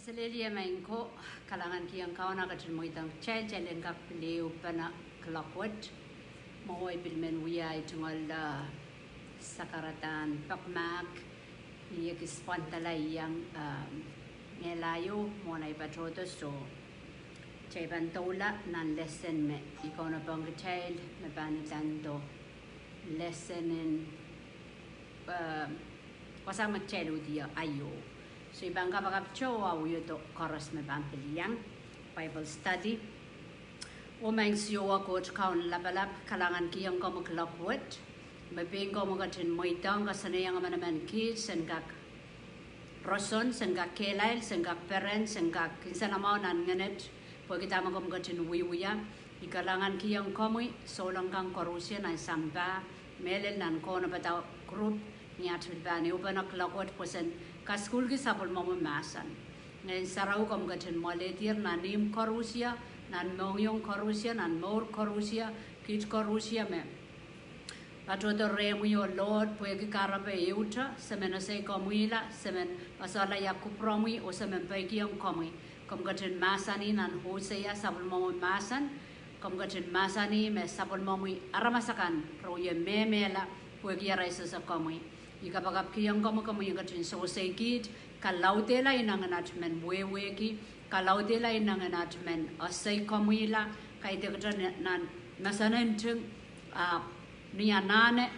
Desolonika ko kalangan kiyang kauna katin mo itang chalen kak piliw pa na kalakwat mo ibilmen wiya itungol sakaratan pakmak niya kispantalay yang ngelayo mo na ipatroto so chayban tola nan lesson me ikaw na pang Kitail me panitanto lesson in kasama chelo dia ayo. So ibang kapag chowa uyuto koros me bampiliang Bible study. Umang siyo ako kaun labalap kalangan kiyang ko maglakwat. Mabing ko magatin mo itang kasanayang manaman kids and kak roson, sen kak Kitail, sen kak parents, sen kak kinsanamaw nan nganet. Pwede kita mo magatin wiwuya. Ikalangan kiyang komoy solang kang korusya na samba. Melel nan ko na bataw group. Niat bani uban aklakwat posen ka school ki sapol mo masan ngayon saraw kom gaten moletir nanim korusya nan mongyong korusya nan mour korusya kit korusya me ato to rehn yo lord pwehki karabe euta semen se komwila semen asala ya kupromi o semen pwehki ang komi kom gaten masani nan hosea sapol mo masan kom gaten masani me sapol mo aramasakan roye memela pwehki raisa sa komi ikapagap kiyang kamu yung katin sosegid kalautela inanganat men weweki kalautela inanganat men asay kamuila kay dekatan nan nasanentung niya nane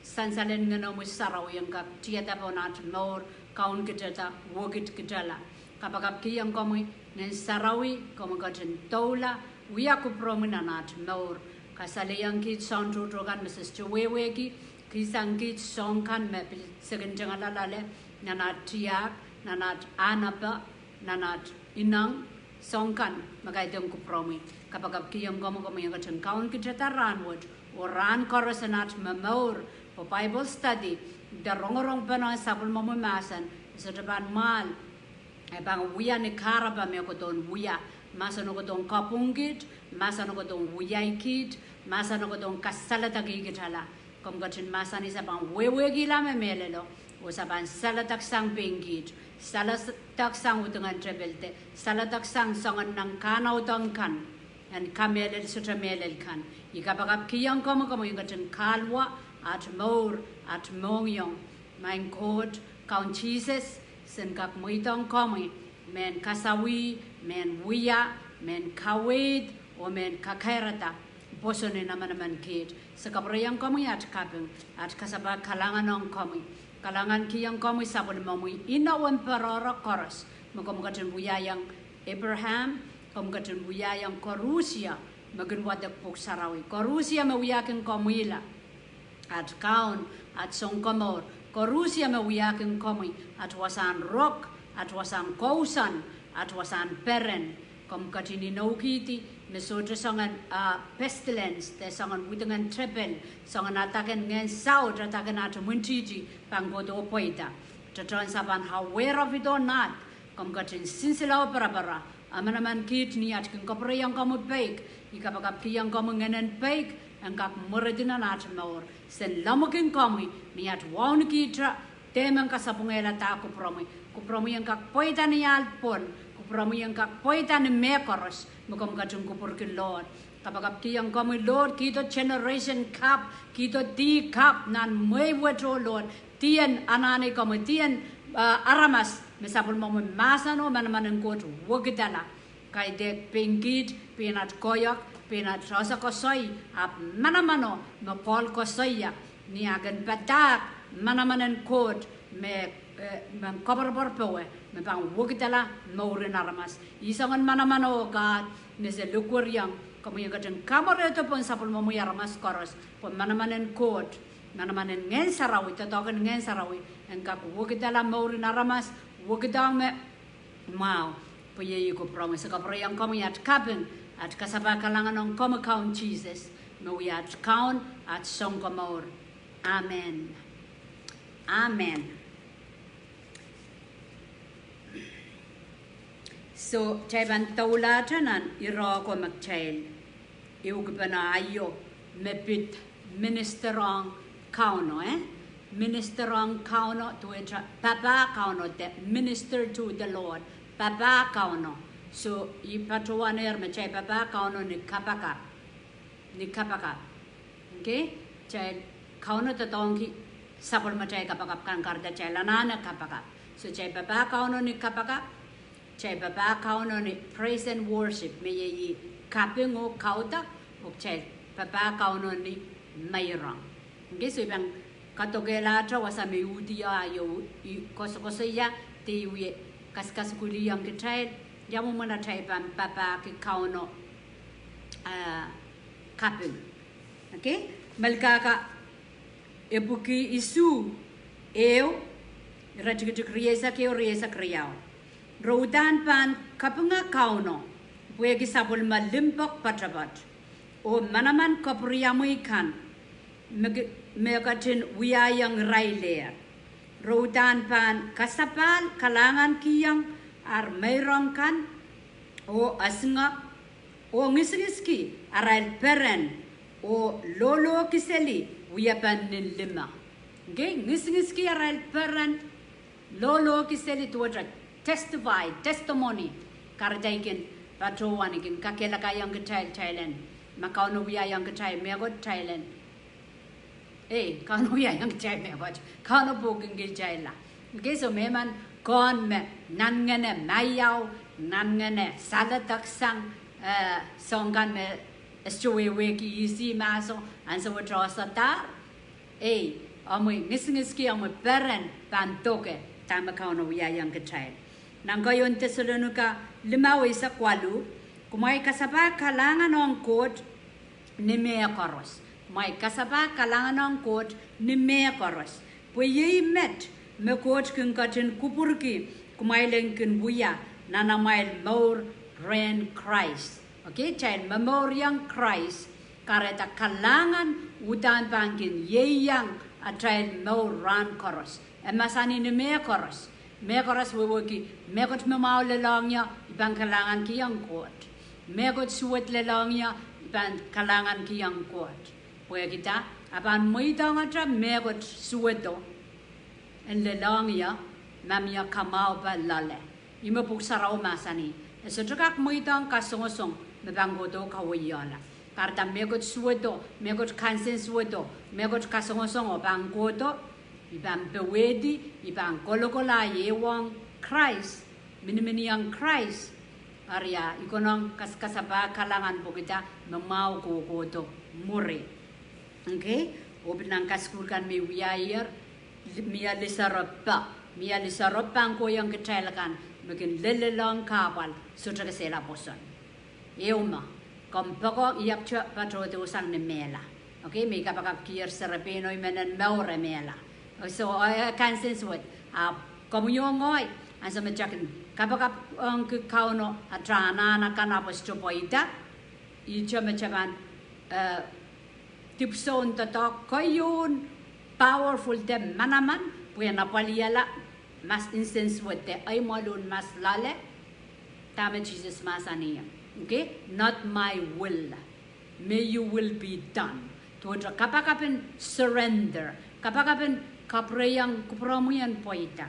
sansalen ngano mo saraw yung kap tiyata po nat mour kaun kitata wogit kitala kapagap kiyang kamu ng sarawi kamu katin tola wiyaku promina nat mour kasaliyang kit santutrogan Mrs. Weweki kisangkit songkan mepil segenjang alalale nanat tiak nanat anapa nanat inang songkan magay dong kupromi kapag kiyang gomo yung katun kaun kitata ranwood o ran korosanat mour o Bible study darong panoy sapul mo masan sa depan mal ay bang wiya ni karaba me ko don wiya masano ko don kapungit masano ko don wiyaikit masano ko don kasalata gigitala kom gatin masani sa bang wewegi la melelo o sa bang salatak sang bengit salatak sang utungan trebelte salatak sang songan ng kanaw tangkan and kamelel sutra melel kan ikapagap kiyang kom yung gatin kalwa at mour at mongyong main Koht Krais Sises sen kak muitong komi men kasawi men wiya men kawid o men kakairata posone naman kid sa kapwuriamwei komi at kaping at kasapahlkalahngan ng komi kalangan kiyang komi sabon mamoy inawan parara koros magkamukatan buyayang Abraham kamukatan buyayang korusya magunwadak po sarawi korusya mawiyaking komila at kaun at songkomor korusya mawiyaking komi at wasan rock at wasan kausan at wasan peren kamukatan inokiti Mesoto sangan pestilence, te sangan wutangan trepel, sangan atakan ngen saud, atakan at muntiji, pangbodo poita. Tatoan saban how aware of it or not, kom katin sinsila para amanaman kit ni at kung kapwuriamwei kamu bake, ikapagap kiyang kamu ngenen bake, ang kak muradina nat mour, sen lamukin kamu ni at waun kitra, temang kasapungela ta kupromi ang kak poita ni alpon, kupromi ang kak poita ni mehkoaros. Mukam kacung kupwurki Lord. Kapag kiyang kami Lord, kito generation cup, kito tea cup nan may wetro Lord. Tiyan anane kami, tiyan aramas. Mesapul mo masano manaman ng Koht wagdala. Kay dek pingkit, pinat koyak, pinat rasa kosoy, ap manamano, mapol kosoya. Niagan patak, manaman ng Koht, me kabar poe me bang wugdala mour aramas isangan manamano God nese lukur yang kamu yang gaten kamar itu pun sapul mo aramas koros pun manamanen Koht manamanen ngen sarawi tatokan ngen sarawi engkak wugdala mour aramas wugdang me mau puye ko promise kapwuriamwei kamu at kaping at kasapahlkalahngan ng kamu Krais Sises me wi at kaun at songkomor amen amen. So, chayban taulatanan iro ko magchail. Iugpana ayo mepit ministerang KAUN-O Minister ang Kauno to Papah Kauno, the minister to the Lord. Papah Kauno. So ipatuan macam Papah Kauno ni kapaka. Okay? Cai Kauno tatong ki sapol macam kapakap kan karda cai lanana kapaka. So cai Papah Kauno ni kapaka. Cai Papah Kauno ni praise and worship. May kaping o kauta o cai Papah Kauno ni mayrang. Okay? So ibang katogela tra wasa may udia yo koso-kosoya ti wi kas-kuwiahiongirailehr jamu mana cai Papahki Kauno Kaping. Okay? Melkahka epuki isu eu rajik riesa keo riesa kriau. Udahn pahn kapinga Kauno pwehki sapwellime limpoak poatopoat. O manaman kapwuriamwei kan mehkoaros wiahiongirailehr. Udahn pahn kasapahlkalahngan kiyang ar mayrang kan o asngak o ngis-ngiski arail peren o lolo kiseli wiapan lima. Okay, ngis-ngiski arail peren lolo kiseli tuwajak testimony karjaikin patrowanikin kakelakayongirailehr Thailand makauno wiahiongirailehr megot Thailand. Kauno wiahiongirailehr megot kauno pokingirailehr. Okay, so meman kon me nangane mayau nangane salataksang songgan me estuweki isi maso anso watrosata amui ngis-ngiski amui peren pantoke tama kauno wiahiongirailehr. Nangkayon Desolonika 5:1 kumai kasapahlkalahngan ng Koht ni mehkoaros. Kumai kasapahlkalahngan ng Koht ni mehkoaros. Pwehki met mehkoaros ketin kupwurki kumai lengkin buya nanamail mour rehn Krais. Okay, chain mour yang Krais kareta kalangan udahn pangkin yang atrail mour ran koros. Emasani ni mehkoaros. Mehkoaros wewoki mehkot memau lelangnya ibang kalangan kiyang Koht. Mehkot suwet lelangnya ibang kalangan kiyang Koht. Pwede kita apan muitang atra mehkot suweto en lelangnya mamya kamau ba lale. Ima puksaraw masani. So trakak muitang kasongosong mebanggoto kawiyala. Karta mehkot suweto, mehkot kansen suweto, mehkot kasongosong o banggoto ibang bewedi, ibang kolokola yewang Krais, miniminiang Krais, arya ikonong kasapahlkalahngan po kita memau kukoto muri. Okay? Obinang kaskulkan mi wiahier, mia lisaropa ang koyang Kitail kan, magin lelelang kapal, sutra kasela poson. Euma, kompako iap chua patrote usang ni mela. Okay? May kapakapkir sarapino imenan mour mela. So kansen suwet komunyongoy ansa majakin kapakap ang KAUN-O atrana na kanapos chopoita icha machaban tipson tatok koyun powerful te manaman puya napaliala mas instance with te ay malun mas lale tama Jesus masaniya. Okay, not my will, may you will be done. Tuwa kapakapin surrender, kapakapin kupwuriamwei poita.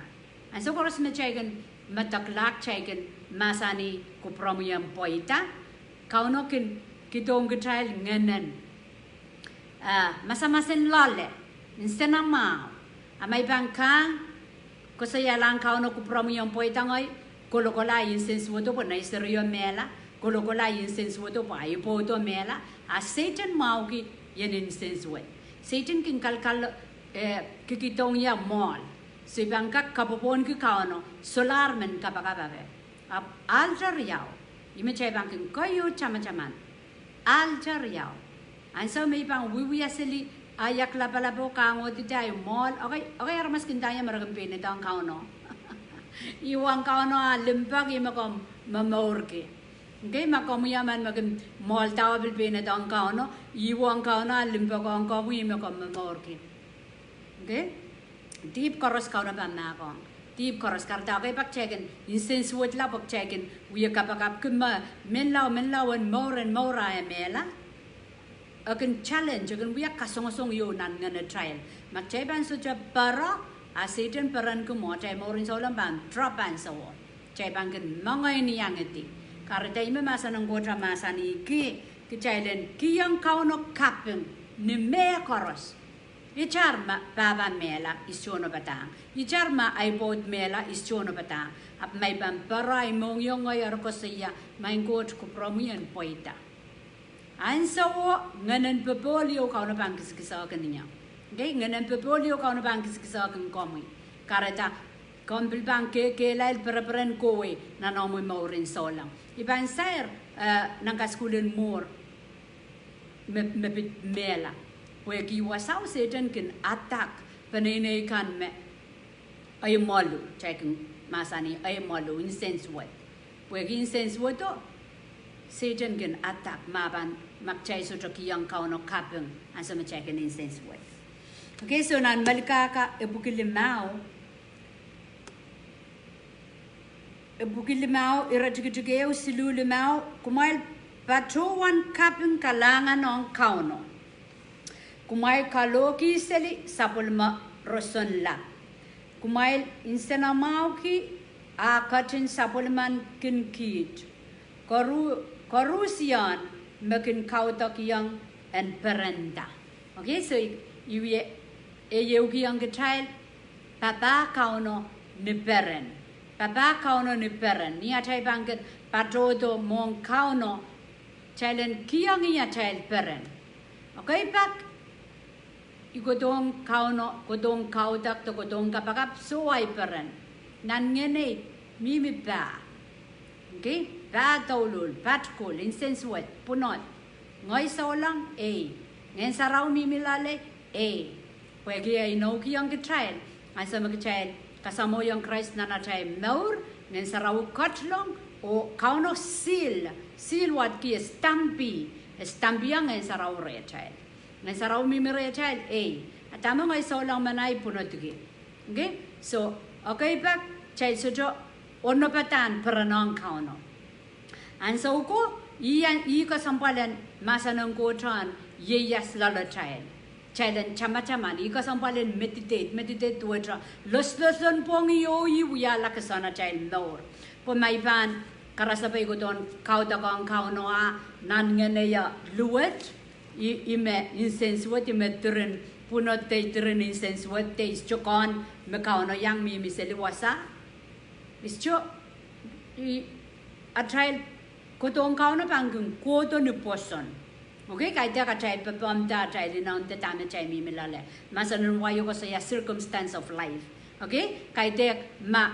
And so koros mechagan mataklak chagan masani kupwuriamwei poita. KAUN-O kitong Kitail ngenen. Masamasin lale. Instead na mau. Amay bangkang kusayalang KAUN-O kupwuriamwei poita ngoy. Kolokola instance woto po na isteryo mela. Kolokola instance woto po ayipoto mela. Satan mau ki yan instance wot. Satan kin kalkal kikitong ya mall. So ibang kapopon ki KAUN-O solar men kapakababe. Altar yaw. Imechay bangkin koyo chama-chaman. Altar yaw. And so may bang wiwiyasili ayak lapalabo kango di tayo mall. Okay, aramas kintaya maragampi na ang KAUN-O. Iwang KAUN-O limpoak imakom mour ki. Okay, makomuyaman magam mall tawa bilpi na ang KAUN-O. Iwang KAUN-O limpoak ang komu imakom mour ki. Okay? Deep koros KAUN-O pa na ako. Deep koros karta okay pakchekin. Instance wood la pakchekin. Wiya kapakap kuma menlaw and mour ay mela. Akin challenge akin wiya kasong yunan nga na trial. Magcheban so cha para Satan paran kumo chay morin sa ulang ban drop an sa wall. cai bangkin mangai ni yang eti karena ime masa nang gotra masa ni ki cailen ki yang Kauno Kaping ni mehkoaros ichar ma baba mela isiono batang ichar ma aibot mela isiono batang ap mai ban parai mong yong ayar ko siya mai got ko promian poita ansawo nganan pepolio Kauno bangkis kisa kaninya okay nganan pepolio Kauno bangkis kisa kan komi kareta kompil bangke ke lail peraperen kowe na nomo mourin solang iban sair nang kaskulen mour me mela pwehki wasau setan kin attack panene kan me ay malu checking masani ay malu insense what pwehki insense what to setan kin attack maban makchai so yang Kauno Kaping asama checking insense what okay so nan Melkahka Bukilimau iratigigeo silulimau Kumwail Ohmwi Kaping on Kauno Kumwail kaloki seli sapwellime roson la Kumwail insenamau ki akatin sapwellime kin kit korusian mekin kautak yang and perenda okay so you yang Kitail Papah Kauno ni peren Papah Kauno ni peren ni atai bangket patrodo mong Kauno chailen kiyang iya chail peren okay pak igodong Kauno godong kaudak to godong kapakap suai peren nan ngene mimi ba okay ba taulul patkul insensuat punot ngoy solang ngen sarau mimi lale pwehki ay no kiyang Kitail asama Kitail kasamo yang Krais nana chai mour ngen sarau kotlong o Kauno seal wat ki stampi yang ngen sarau re chai ngen sarau mimi re chai atama ngai solang manai punotugi okay so okay pak chai sojo ono patan peranong Kauno and so ko i kasampalan masa nang kotran yas lalo chai challenge chama ni ka sampalen meditate tuwa los pong yo ya la kasana child mour po mai ban karasabay ko don kaudakang Kauno nan ngene ya luwet ime insense what ime turin punot te turin insense what te chokon me Kauno yang mi miseliwasa ischo a child ko don Kauno bangkung ko to ni poson okay, kaya ka chay papamta chay linaw te tama chay mimilale. Masanon wayo ko sa circumstance of life. Okay, kaya ma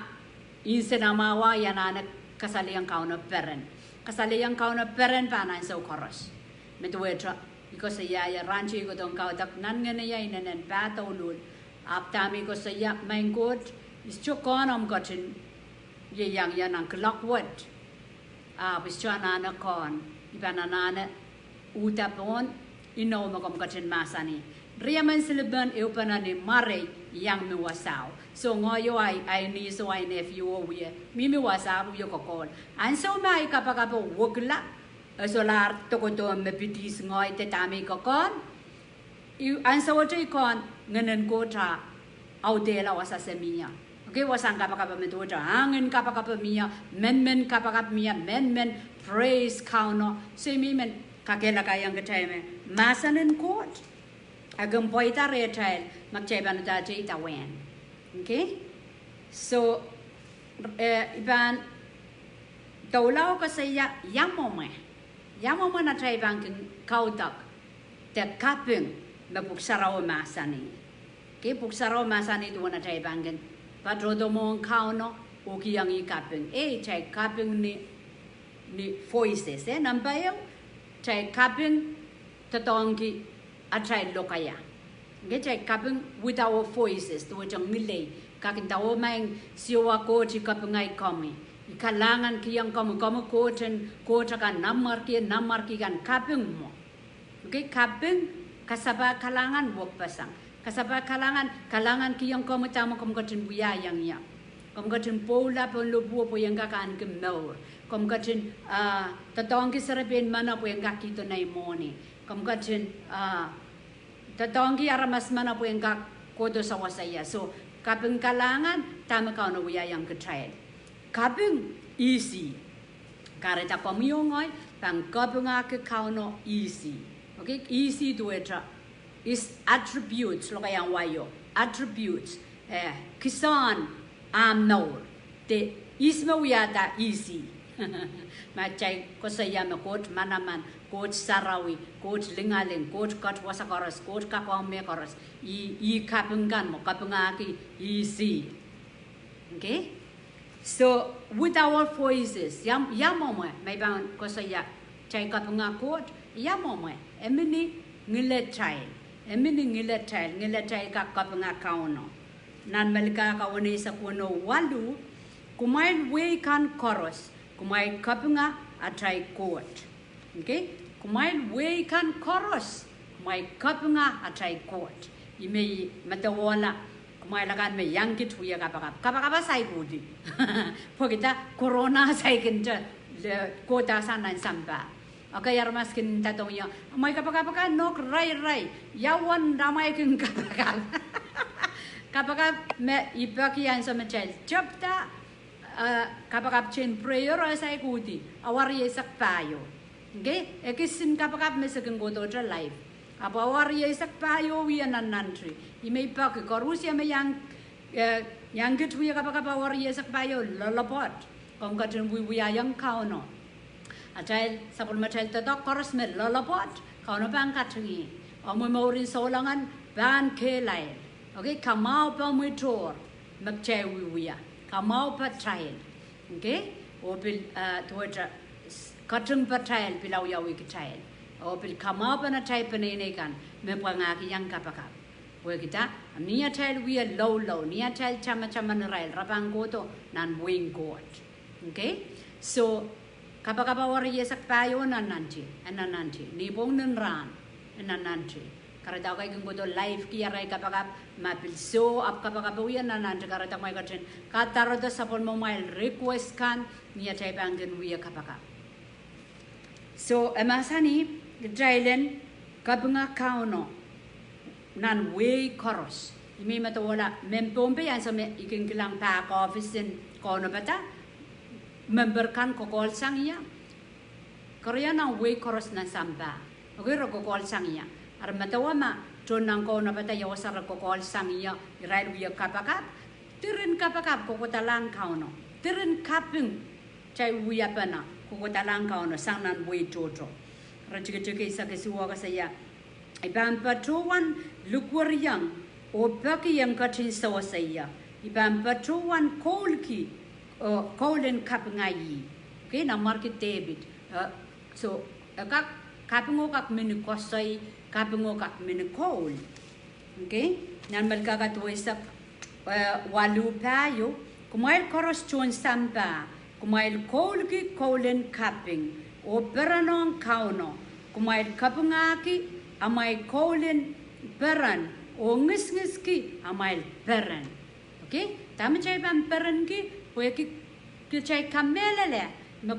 insenamawa yan na kasaliyang Kauno peren. Kasaliyang Kauno peren pa na sa koros. Metuwetra because sa ya ranchi ko tong kaudak nan nga na yan nan batolul. Aptami ko sa ya main court is chokonom kachin yang ang clockwood. Bischana na kon ibanana utapon ino magom kachin masani riaman silban eupanani mare yang miwasaw so ngoyo ay ni so ay nephew we mimi wasaw yo kokol an so mai kapakapo wogla solar tokoto mepitis ngoy te tami kokon an so te kon nganen kota audela wasasemia okay wasang kapakapa metuja hangin kapakapa mia men kapakap mia men praise Kauno so men kakela kayang Kitail masanen Koht agam poita retail magchaiban ta jita wen okay so iban tawlaw ko sa yamome na chaiban kautak te Kaping mapuksaraw masani okay puksaraw masani to na chaiban patrodo mong Kauno o kiyang Kaping chai Kaping ni voices nambayaw chai Kaping tatongki atrai lokaya. Nge chai Kaping with our voices to jang milay kakin tawo maing siwa ko chi kapingai komi. Ikalangan kiyang komo koten kan namarki kan Kaping mo. Okay Kaping kasapahlkalahngan wok pasang. Kasapahlkalahngan kiyang komo tamo koten wiahiongirailehr. Koten pola pon lubu po yang kakan ke mour. Katin tatong kisarapin mana po yung kakito na imoni. Katin tatong aramas mana po yung kakodo sa wasaya. So kapingkalangan tama Kauno wiahiong Kitail. Kaping easy. Kareta komiongoi pang kapinga ke KAUN-O easy. Okay, easy to it is attributes lo kayang wayo. Attributes. Kisan mour. The isma wiata easy. Macay ko saya Koht manaman, Koht sarawi, Koht lingaling, Koht mehkoaros, Koht mehkoaros. I kapingan mo kapingaki easy. Okay? So with our voices, yamomwe may bang ko saya chay kapinga Koht yamomwe emini ngiletrail ka kapinga KAUN-O. Nan Melkahka Kan sa kuno walu Kumwail wei kan koros. Kumwail kapinga atay Koht. Okay? Kumwail wei kan koros. Kumwail kapinga atay Koht. Ime matawala. Kumwail kan me yangkit huya kapakap. Kapakapa say kudi. Pagita corona say kinja kota sanan samba. Okay, yarmas kin tatong yo. May kapakapa nok ray. Yawan ramay kin kapakap. Kapakap me ipakiyan sa machel. Chapta kapakap chen prayer ay kuti awari sak payo. Okay? Ekisin kapakap me saking goto tra life. Apo awari sak payo wian nantri. Imay pak korusya me yang gitu ya kapakap awari sak payo lalapot. Kung katun wiahiong KAUN-O. Atay sapul machel tatok koros me lalapot. KAUN-O pang katungi. Ohmwi mourin solangan ban Kitail. Okay, kamau pa mour magchay wiya. Kamau pa trial. Okay? Opil tuwata katung pa trial pilaw yawi Kitail. Opil kamau pa na trial paninikan me pangaki yang kapakap. Pwe kita niya trial wiya low niya trial chama rail rapang goto nan wing Koht. Okay? So kapakapa wari yesak payo nananti ni bong ran nananti. Karena kay kung goto live kiyaray kapakap mapilso ap kapakap wiyan nananti karena may katin kataro da sapon mobile request kan niya chay bangin wiya kapakap. So emasani Kitail kapinga KAUN-O nan wei koros. Imi matawala mempompe yan sa iking kilang pack office in KAUN-O bata member kan kokol sang iya. Korea nang wei koros na samba. Okay ro kokol sang iya. Armatawa ma tonang KAUN-O bata yawasar kokol sang iya irail wiya kapakap. Tirin kapakap kokotalang KAUN-O. Tirin kaping chay wiya pa na kokotalang KAUN-O sang nan wei jojo. Rajika isa kisuwa ka saya. Ibang patuan lukwariang o pwehki yang katin sawa saya. Ibang patuan kolki kolen kapingayi. Okay, na market debit. So kak kapingo kak minikosay, kapingo kak minikol. Okay, nan Melkahka tuisak walu payo. Kumwail koros chon samba. Kumwail kolki kolen kaping. O beranong KAUN-O. Kumwail kapingaki amay kolen beran. O ngis-ngiski amay beran. Okay? Tama chay bang beran ki. Pwehki kichay kamelele.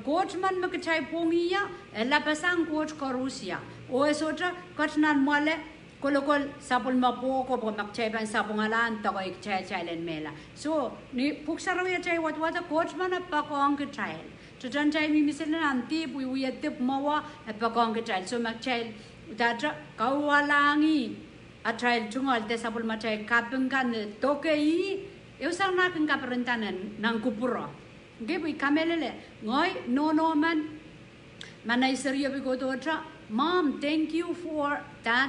Koht man makichay pongiya. Lapasang Koht korusya. O esotra katnan mwale. Kolokol sapul mapoko po makchay bang sapungalan. Tako ikchay len mela. So, ni puksarawiya chay watwata Koht man apakong Kitail. Tutan chay mi misalnya nanti puya tip mawa apakong Kitail. So makchay utatra kawalangi atray tungol te sapul machay kapingkan tokei usang nakin kaparintanan ng kupuro. Okay, puy kamelele ngoy no man manay seryo bigo totra. Mom, thank you for ta.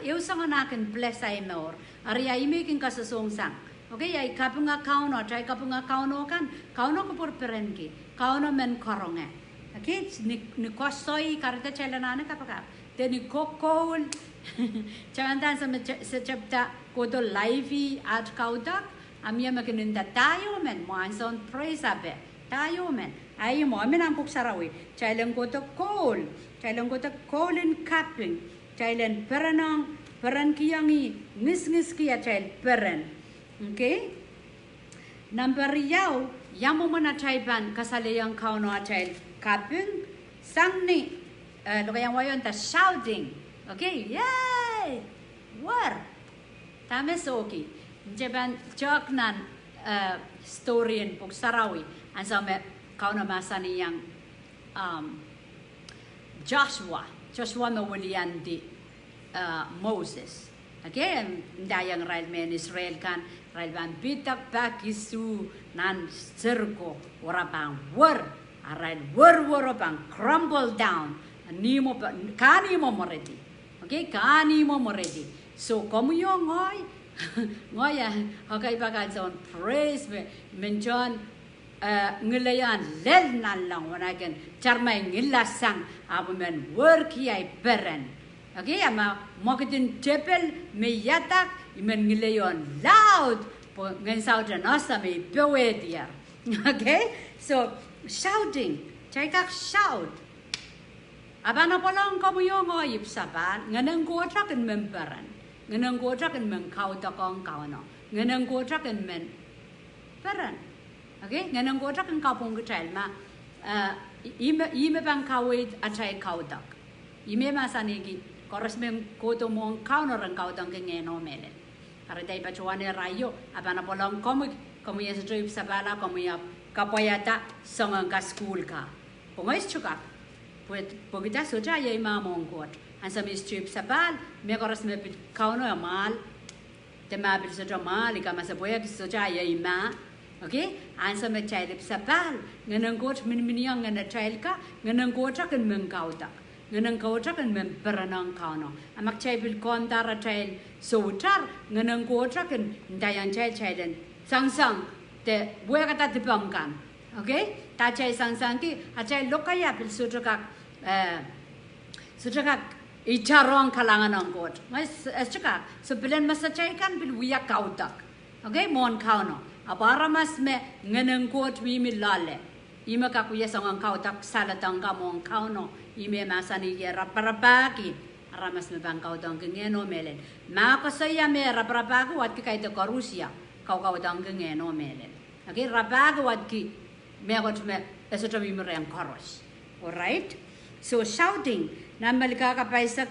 Usang nakin bless ay mour. Ari ay making kasasungsang. Okay, ay kapinga KAUN-O, try kapinga KAUN-O kan. KAUN-O kapur perenki. KAUN-O men koronge. Okay, ni kosoy karita chelanane kapakap. Then ni kokol. Chantan sa chapta koto livey at kautak. Amya makininda tayo men. Mo anson praise abe. Tayo men. Ay mo amin ang puksarawi. Chailan koto kol. Chailan koto kolin kaping. Chailan peranang. Peran kiyangi. Ngis kiya chail peran. Okay? Number yaw, yamo mana chaipan kasalayang KAUN-O achail kaping sangni lokayang wayon ta shouting. Okay? Yay! War! Tame soki. Japan Jacque nan story in Puk Sarawi. And so me Kauno masani yang Joshua me wulian di Moses. Okay, dayang railman Israel kan railman bitak bakisu nan circo orabang wor arail wor bang crumble down animo kanimo moredi. Okay, kanimo moredi. So como yo ngoy ya okay bagan son praise me mention ngelayan lel nan lang wanagan charmay ngilasang abumen worki ay beren. Okay, ama mokitin tepel me yatak imen ngelayon loud po ngen sautan asa me pewediar. Okay, so shouting, cakap shout. Abana polong kamu yo ngoyip saban ngeneng gotraken memberan, ngeneng gotraken men kau takong Kauno, ngeneng gotraken men beran. Okay, ngeneng gotraken kau pun kecil ma ime bang kawit acai kau tak, ime masa negi koros men koto mong Kauno rang kau tak ngeno melen. Karena day pacuane rayo abana polong kamu ya sejoyip sabala kamu ya kapayata songang ka school ka, pengais cakap. Pagkita soja ya imam Kot, ansa mistrip sabal, mehkoaros me Kauno amal, temabil soja mal, ika masa pwehki soja ya imam, okay? Ansa me child sabal, ngeneng Kot min-miniang ngena child ka, ngeneng Kot akan mengkautak, ngeneng Kot akan memperanang Kauno. Amak child kontara child sojar, ngeneng Kot akan dayang child sang te buaya kata dibangkan, okay? Ta child sang ki, a child lokaya pil sudahkah icarong kalangan angkot. Mas cakap sebelum masa caikan bil wiak kautak, okay? Mon Kauno. Apa mas me ngeneng kot wimi lale. Ima kakuya sangang kautak salatang ka mon Kauno. Ime masa ni ye raparapaki. Aramas me bang kautang ngeno melen. Maka saya me raparapaki wat ki kaita Rusia. Kau kautang ngeno melen. Okay? Rapaki wat ki me kot me esotro wimi mehkoaros. Alright? So shouting, na Melkahka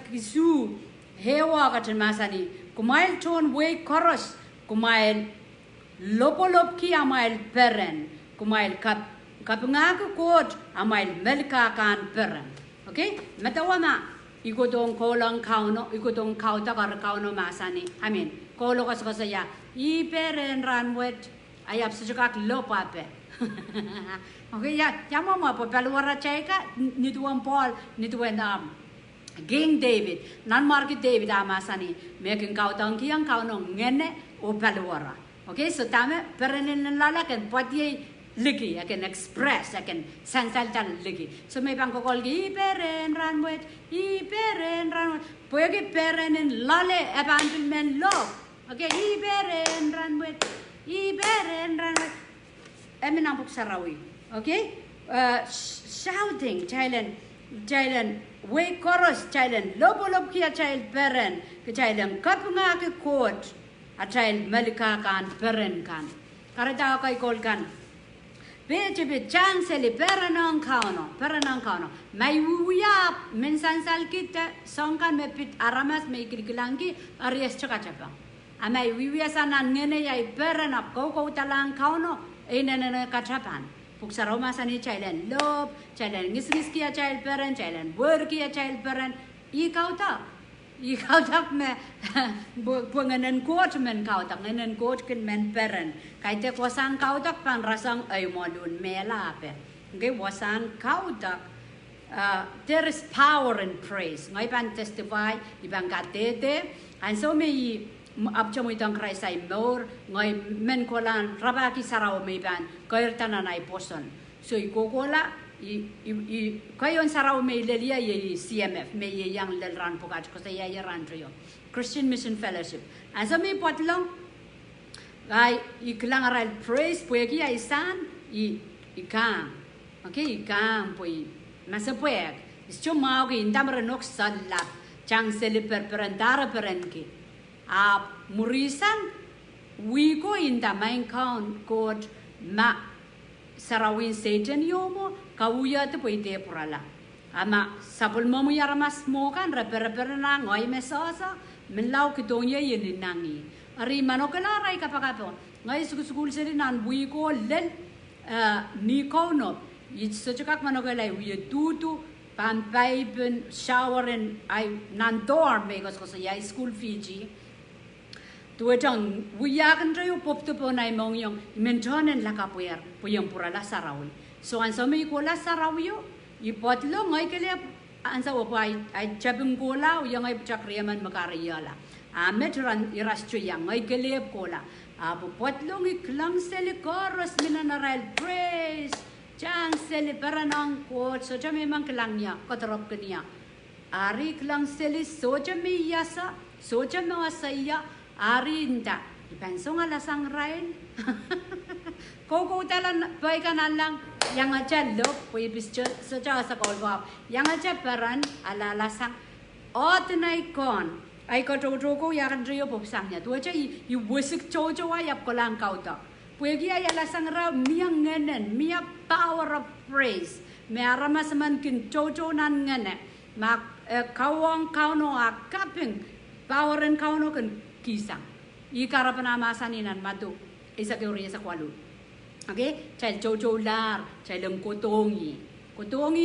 kisu hewa katan masani, Kumwail ton mehkoaros, Kumwail lopolopki amwail peren, Kumwail kapinga Koht, amwail Melkahka Kan peren. Okay? Matawa ikutong kolong Kauno, ikutong kautakar Kauno masani. Amin. Kolo kasaya, iperen ranwet, ayap sejak lopape. Okay, ya mama po paluara ceka nituan Paul nituan King David nan market David amasani making kautang kiyang Kauno ngene o paluara. Okay, so tame perenin lalakan pati ligi akan express akan sansaltan ligi. So may bang kokol gi peren ranwet pwehki perenin lale abandonment law. Okay, iperen ranwet Eminang Puk Sarawi, okay? Shouting, child mehkoaros, child lopolopki a child peren, child kapinga Koht, a child Melkahka Kan peren kan. Karena kau ikol kan. Bejibit chanceli peranang Kauno. Mai wuya mensansal kita songkan mepit aramas me ikrikilangi arias cakap. Amai wuya sana ngene ya peranap kau talang Kauno. Nene kacapan. Puk Saroma sani child lop, child ngis-ngis kia child parent, child pwurki a child parent. Ikautak me ngenen Koht men kautak, ngenen Koht ken men parent. Kaite wasang kautak pan rasang ay modun melape. Okay, wasang kautak. There is power in praise. Ngay pan testify ibang katete. And so may abjamo itang Krais mour ngoy men kolan rabaki sarao may ban kayo tananay poson. So ikokola kayon sarao may lelia ye CMF may yang lelran pukat ko sa yayaran triyo Christian Mission Fellowship. Asa may potlang ay iklang aral praise pwehki ay san ikam. Okay, ikam poy masapwek. Isto mau ki indam renok salap chang seliper perantara perenki. Murisan wiko inda main Koht ma sarawin Satan yomo kawuya te poite purala ama sapul momu yaramas mokan reper na ngoy mesosa menlau kitonya yeninangi ari manokala rai kapakapo ngay school seri nan bui ko len ni Kauno it's such a kak manogala we tutu pan pipe shower and I nan dorm because sa school Fiji tuwetang wiyakan tayo popto po na imong yung mentonen lakapuyer puyang pura la sarawi so an sa may ko la sarawi yo ipotlo ngay kele an sa opo ay chabung ko la yung ay chakriyaman makariyala metran irastyo yang ngay kele ko la apo potlo iklang seli koros minanaral praise chang seli paranang Koht so cha memang kelang niya kotorop kaniya ari kelang seli so cha may yasa so cha mawasaya arinda dipensong alasang rehn koko talan baikan alang yang aja lop puibis secara sekolah yang aja peran ala lasang otnai kon ai ko jojo ya kan rio popsangnya tu aja I wusik jojo ayap kolang kau tak puigi ay alasang ra miang ngenen mia power of praise me arama semankin jojo nan ngene mak kawang Kauno Kaping power and Kauno kan kisang ikara panamasanan matu isa teori sa kwalu okay chai jojo lar chai lem kotongi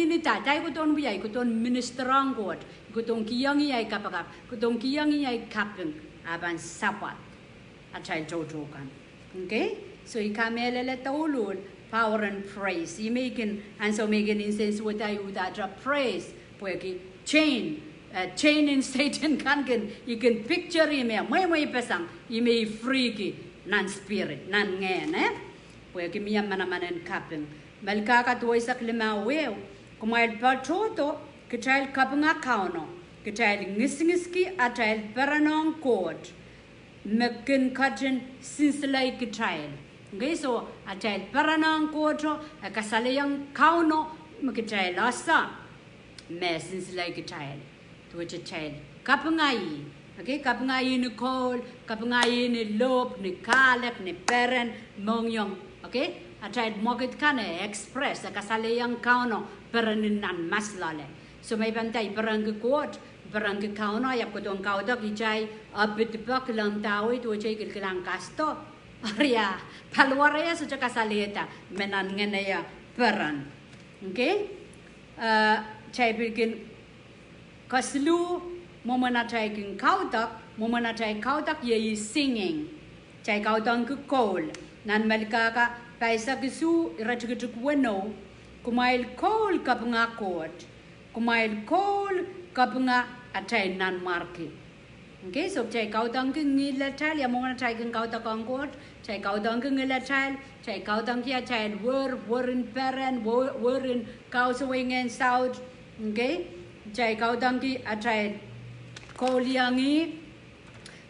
ni ta chai koton biai koton ministerang Koht kotong kiyangi ai kapakap kotong kiyangi ai kapeng aban sapat a chai jojo kan okay so ikamelele taulun power and praise you making and so making instance what I would praise pwehki chain in Satan kan you can picture him may pesang may freaky nan spirit nan ngen pwehki miya manaman kaping Melkahka tuwa isak limawew Kumwail patroto Kitail kapinga Kauno Kitail ngisngiski atail peranong Koht mekin katin sinslay Kitail okay so atail peranong Koht kasalayang Kauno makitail asa me sinslay Kitail which a child kapingai okay kapingai ni kol kapingai ni lop ni kalek ni peren mongyong okay a child moget kan express kasale yang Kauno peren nan maslale so may bantay perang ke Koht perang ke Kauno yap ko tong kaudak ijay abit bak lang tawi to chay kilkilang kasto aria palwaraya so kasaleta menan ngenaya peran okay chay bilkin kaslu momanatay king kautak ye singing chay kautak ku kol nan Melkahka paisa kisu irachkituk weno Kumwail kol kapinga Koht Kumwail kol kapinga atay nan marki okay so chay kautak ngilatal ya momanatay king kautak ang Koht chay kautak ngilatal chay kautak ya chay wor in peren wor in kausawingen south okay chay kautangi atay koliangi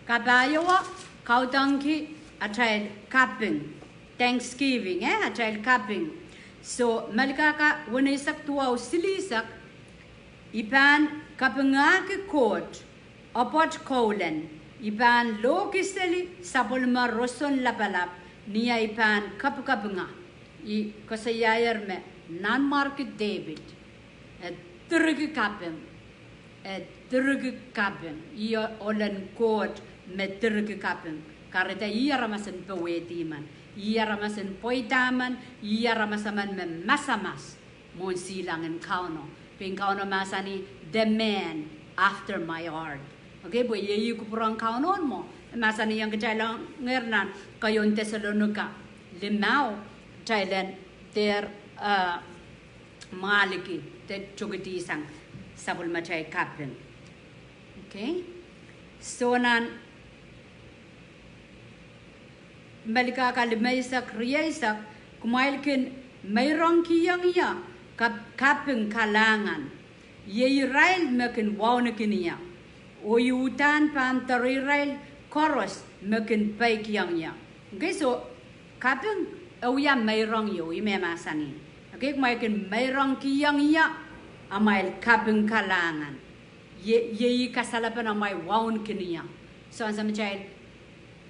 kabayawa kautangi atay kaping Thanksgiving atay kaping so Melkahka wala isak tuwaw silisak ipan kapinga ke Koht apot kolen ipan lokiseli sapwellime roson lapalap niya ipan kapinga I kasayayar me nan market David terug kaping iya olan Koht met terug kaping karena iya ramasan peweti man iya ramasan poitaman iya ramasaman me masamas mon silangan Kauno ping Kauno masani the man after my heart okay boy yeyi kupurang Kauno mo masani yang kecailang ngernan kayon Desolonika limau Thailand ter maliki te chugiti sang sapwellime chay kaping okay so nan Melkahka limaisak riyaisak Kumwail kin mayrong kiyang iya kapinglahngan yeirail mekin wawnakin iya o udahn pahn tarirail koros mekin paikiyang iya okay so kaping awya mayrong yo imemasani okay Kumwail kin mayrong kiyang iya amwail kapinglahngan ye kasalapan amay wawn kiniya so ang samachay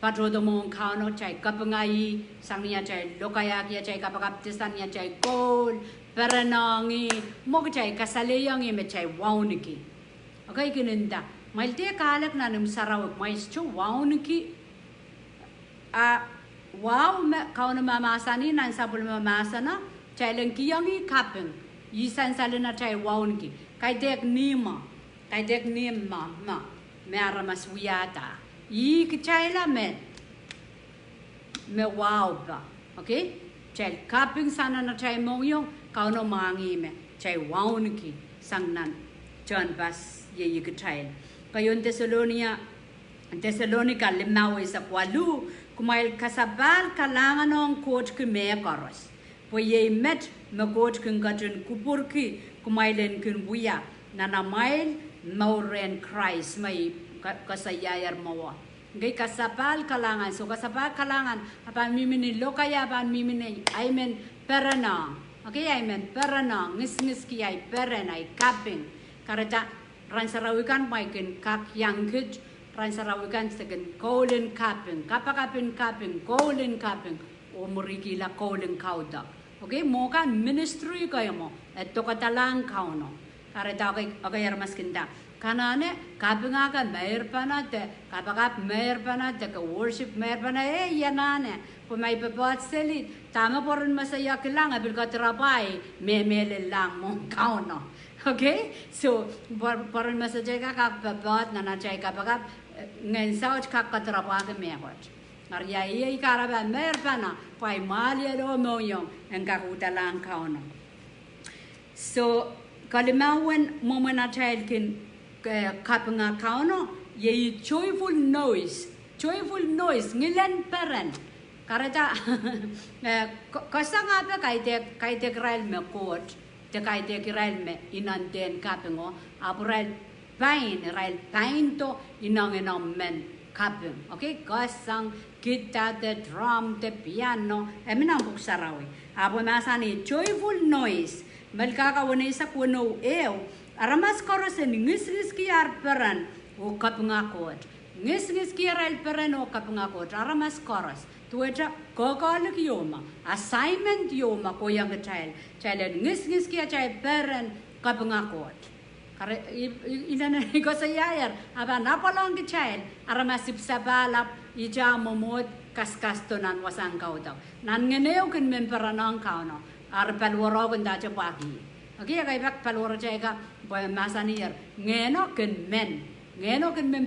patrodo mong Kauno chay kapingai sang niya chay lokayak ya chay kapakaptisan niya chay kol peranangi mo chay kasalayang me chay wawniki okay kininda mail te kalak na num sarawak mais chu wawniki wow Kauno mamasani nan sapul mamasana chai lengkiyangi kaping yisan salina chai waunki kai dek nima ma meramas wiata yi kachai la me wow ba okay chai kaping sana na chai moyong Kauno mangi me chai waunki sangnan John bas ye kachai kayon Desolonika limawi sa kwalu Kumwail kasapahlkalahngan ng Koht ke mehkoaros. Ye met Koht ke gadun kupwurki Kumwailen ke buya nanamail mour rehn Krais may kasayayar mawa. Ngay kasapahlkalahngan so kasapahlkalahngan apan mimini lokaya apan mimini aimen perana. Okay aimen perana ngis ki ay perana ay kaping. Karata ransarawikan maiken kak yangkid ransarawikan segen Kaulen Kaping, kaping, Kaulen Kaping, o murigila Kaulen Kauda. Okay, mo kan ministry kayo mo, at tokatalang KAUN-O. Karita okay mas kinda. Kanane, kapinga ka mayor pa nate, kapagap mayor pa nate, ka worship mayor pa na, yanane. Kung may papat selit, tama po rin masaya kilang, abil ka trabay, memele lang mong KAUN-O. Okay, so parang masaya ka kapapat na nachay kapagap, ngayon sa kakatrabaho ka mehot. Arya iya ikaraba merpana pai malia do moyong ang kakutalang KAUN-O. So kalimawan momena child kin kapinga KAUN-O ye joyful noise ngilan peren. Karata kasa nga pa kay te krail me Koht te kay te krail me inanden kapingo apurail pain to inang men kaping. Okay, kasang kita the drum the piano eminang buksarawi. Apo masani joyful noise Melkahka sa kuno aramas korosen ngis ki arperan o kapinga Koht. Ngis ki arperan o kapinga Koht aramas koros. Tueja kokalik yoma assignment yoma ko yang child ngis ki child peran kapinga Koht. Ilan ko sa yayar aba napalong ki child aramasip sabalap ija momot kaskastonan wasang kaudaw nan ngeneo kin memperanang KAUN-O ar palwaro kun da Papahki. Okay kay bak palwaro ka boy masanir ngeno kin men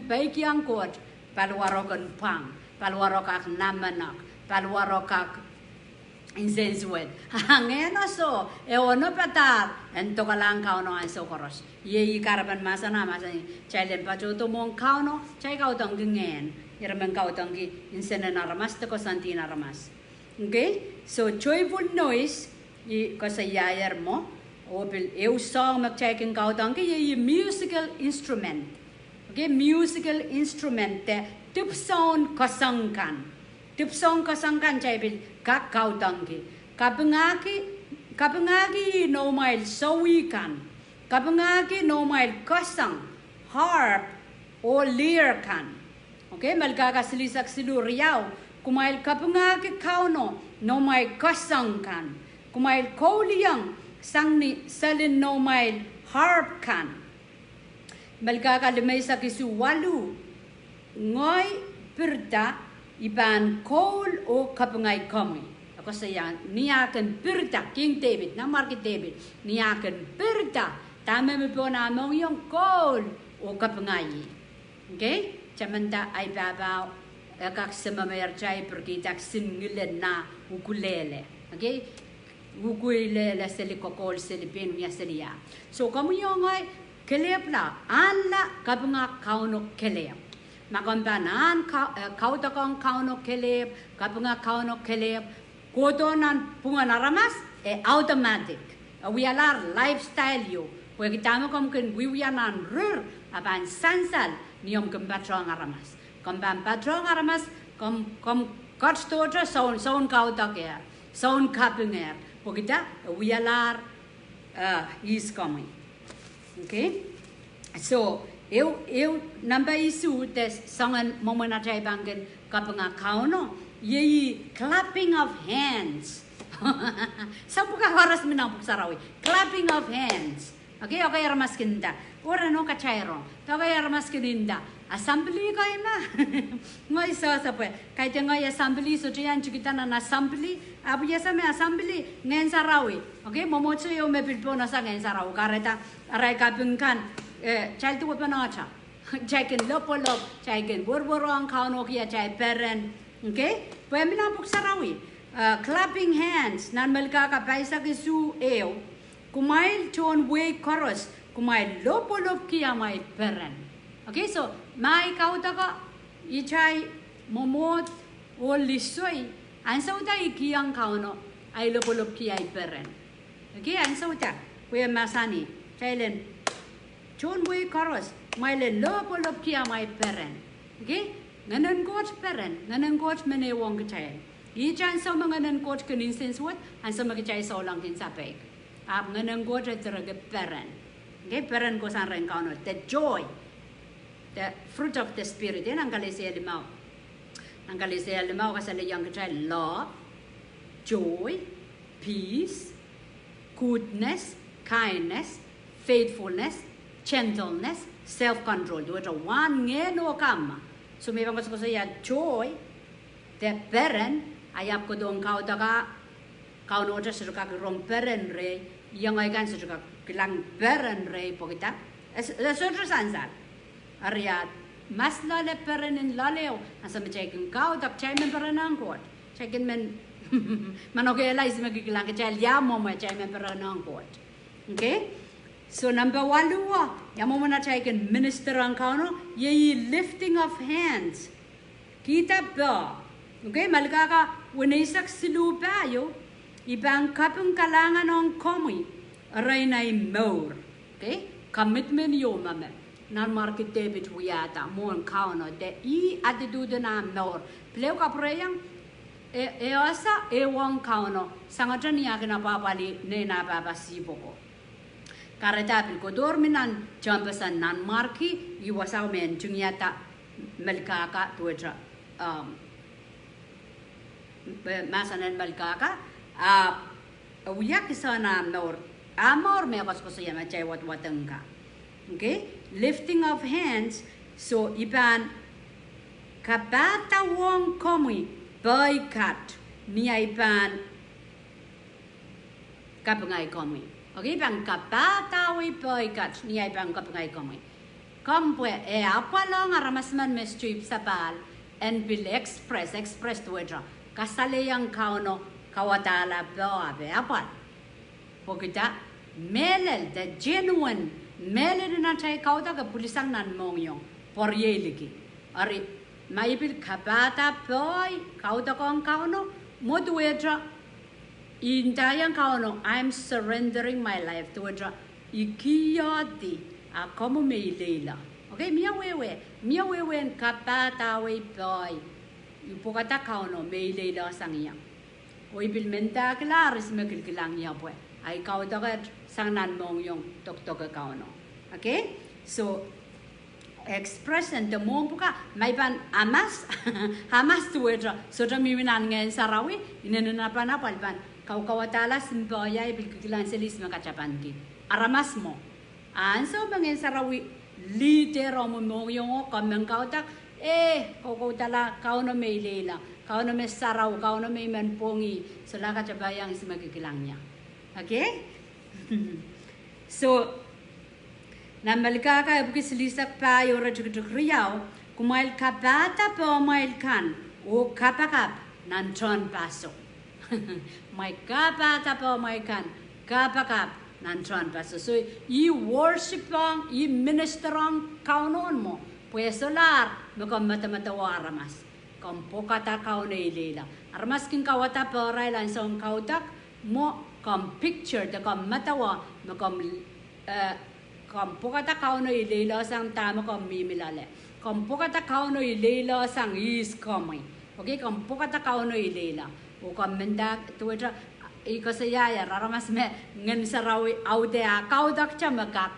pwehki ang Koht palwaro kun pang palwaro kak namanak palwaro kak insensuet. Ngeno so ewono patar ento kalang KAUN-O ang sokoros. Ye karapan masana chailen pacho to mong KAUN-O chai kautang ngen irmen kautang ki insenen aramas to kosantin aramas. Okay, so joyful noise i kasayayar mo opil song mag-checking kautang ki ye musical instrument. Okay, musical instrument te tip sound kasangkan chai bil kak kautang ki kapingaki no mail sawikan kapingaki no mail kasang harp o lyre kan. Okay, Melkahka silisak silu riyaw kumail kapingaki KAUN-O no mail kasang kan kumail koliyang sangni salin no mail harp kan. Melkahka limay sa kisu walu ngoy pirta iban kol o kapingay kami. Ako saya niyakan pirta King David na Market David niyakan pirta tama mo po na mong yung kol o kapingay. Okay? Chamanta ay babaw kak samamayar chay perkitak singilen na ukulele. Okay? Ukulele sili kokol sili pin ya siliya. So kamu yung ay kelep la anla kapinga KAUN-O kelep. Makambanan kautakong KAUN-O kelep, kapinga KAUN-O kelep, kotonan pungan aramas automatic. Wialar lifestyle yo. Kaya kita mo ken wiyanan rur aban sansal niyom kempatrong aramas. Kembang patrong aramas kom kotstotra sound kautak er, sound kapinga. Pokita wialar is coming. Okay? So eu namba isu tes sangan momena chai bangen kapinga KAUN-O ye clapping of hands. Sabuka horas minang sarawi clapping of hands. Okay, okay ramas kinda ora no kachairo okay ramas kinda assembly kayo na. Ngay sa pwe. Kahit ngay assembly, so diyan kita na assembly. Abu ya sa may assembly, ngayon sa rawi. Okay, momotso yung may pilpo na sa ngayon sa rawi. Kareta, aray kaping kan, child to pa na cha. Jacque lop, Jacque bur ang KAUN-O kaya Jacque peren. Okay, pwe minapok sa rawi. Clapping hands, nan Melkahka paisa kisu eo. Kumwail ton mehkoaros, kumwail lop kaya may peren. Okay, so mai kautaka ichai momot o lisoy. Ansa uta ikiyang KAUN-O ay lop kiyay peren. Okay, ansa uta kuya masani chailen ton mehkoaros mailen lop kiyay may peren. Okay, nganan coach peren, nganan coach menewong kachay. Ichan sa mga nganan coach kanin since what ansa magkachay sa ulang kinsapek. Nganan coach ay talaga peren. Okay, peren ko sa rin KAUN-O. The joy. The fruit of the spirit. Yan ang kalisaya limaw. Ang kalisaya limaw kasali yung kachay love, joy, peace, goodness, kindness, faithfulness, gentleness, self-control. Doon one ngeno kama. So may pangkas ko saya joy, the peren, ayap ko doon KAUN-O siya suka kirong peren re, yung ay kan suka kilang peren re po kita. Sotro sansal. Ariat, mas lale perenin laleo, asa me checking kautak, chay men perenang kot, checking men, manokela is magikilang kachay yamo mo chay men perenang kot. Okay? So number 1 yamo mo na checking minister ang KAUN-O, ye lifting of hands, kita ba? Okay, Melkahka winisak silupa yo, ibang kapahkalahngan ng komi, rehn ay mour. Okay? Commitment yo mame. Nan market debit wiyata mon KAUN-O de I attitude na mour. Pleo ka preyang asa ewang KAUN-O sangat niya kinapapali ne na babasibo ko. Karetapi ko dorminan jampasan nan marki iwasaw men jungyata Melkahka tuwa masanan Melkahka wiyak sana mour amor me kas ko sa yama chay watengka. Okay, lifting of hands. So iban kabata wong komi boycott niya iban kapengay komi. Okay, iban kabata we boycott niya iban kapengay komi. Kompwe apa long aramasman mestrip sapal and will express to wedra kasale yang KAUN-O kawatala babe apa. Pokita melel the genuine Mele na chay kauta ka pulisang nan mongyong por yeliki. Ari maipil kabata boy kauta ko ang KAUN-O moduedra intayang KAUN-O I'm surrendering my life to wedra ikiyati akomo meilela. Okay, miya wewe kabata we boy ipukata KAUN-O meilela sang iyang. O ipilmenta klaris makilkilang niya po. Ay kauta ka sang nan mongyong tok-tok KAUN-O. Okay? So, expression the mo puka may ban amas hamas tuwedra so da miwinan ngayon sa rawi inananapan na palpan kawatala simboya ibilkilan selis makachapan ki aramas mo anso bangin sa rawi litero mo yung kamang kautak kawatala KAUN-O may lela KAUN-O may saraw KAUN-O may manpongi so la kachabayang is magikilang niya. Okay? So, na Melkahka bukis lisak pa yung rajukuduk riyaw, kumwail kabata pa umwail kan, o kapakap, nan tron paso. May kabata pa umwail kan, kapakap, nan tron paso. So, i-worship ang, i-minister ang KAUN-O mo, pues solar, makam mata-matawa aramas. Kampokata KAUN-O ilela. Aramas kin kawata pa oray lang sa kautak, mo, kam picture the kam matawa makam kam pokata KAUN-O ilela sang tama kam mimilale kam pokata KAUN-O ilela sang is coming. Okay, kam pokata KAUN-O ilela o kam menda tuwa ikasaya raramas me ngan sarawi aude kaudak chamakak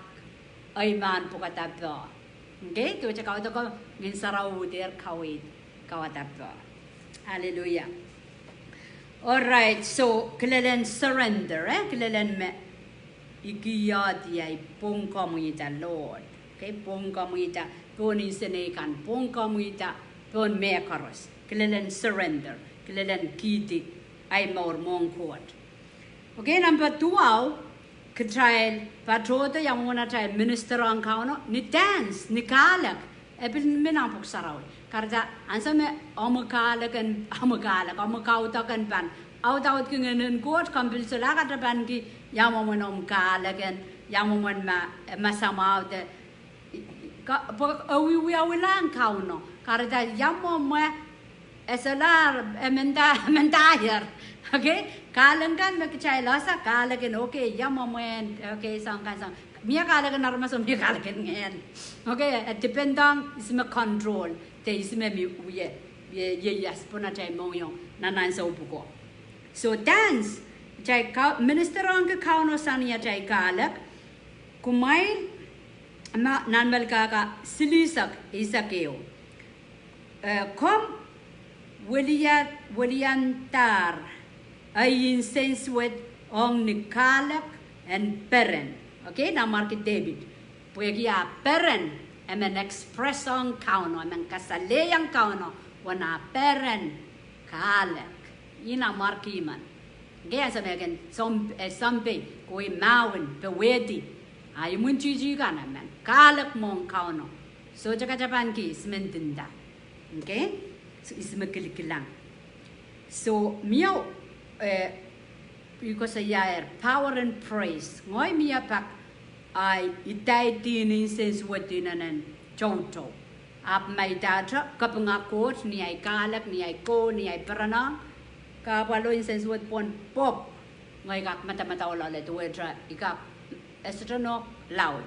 ay man pokata pa. Okay, tuwa kaudak ko ngan sarawi der kawit kawata pa. Hallelujah. Alright, so kilelen surrender, kilelen me ikiyati ay pong komita Lord. Okay, pong komita pon insenekan, pon kamuita, pon mehkoaros, kelelen surrender, kelelen kiti, ay mour mong Koht. Okay, number 12, Kitail, patrota yang muna tayo minister ang Kauno, ni dance, ni kalak, ebil minampok saraw. Karena ansa me amukalakan, amukawtakan pan, out kingen Koht kampil sila katapan ki yang mo amukalakan, yang mo masama de awilang Kauno. Karena yang mo esalar mentayar. Okay, kalangan makichay lasa kalagan okay yamamen okay sang mia kalagan narmaso mia kalagan ngayon. Okay, dependang isme control te isme mi uye yes puna chay mongyong nanan sa upuko. So dance chay minister ang Kauno saniya chay kalak Kumwail nan Melkahka silisak isakeo. Kom Williantar ay incense with ong nikalak and peren. Okay, na market David. Pwehki a peren, an express ong Kauno, ang kasaleyang Kauno, wana peren kalak. Ina markiman. Okay, sa megan, sompe, koi mawin, pewedi, ay munchiji ka naman, kalak mong Kauno. So, Japan ki, ismentinda. Okay? So, ismekilikilang. So, miyaw, because power and praise. Ngoy miya pak ay itay din incense wadinanan chonto. Ap may data kapinga Koht ni ay kalak ni ay ko ni ay paranang kapalo incense wad pon pop. Ngoy kak mata olale to wedra ikak estrano loud.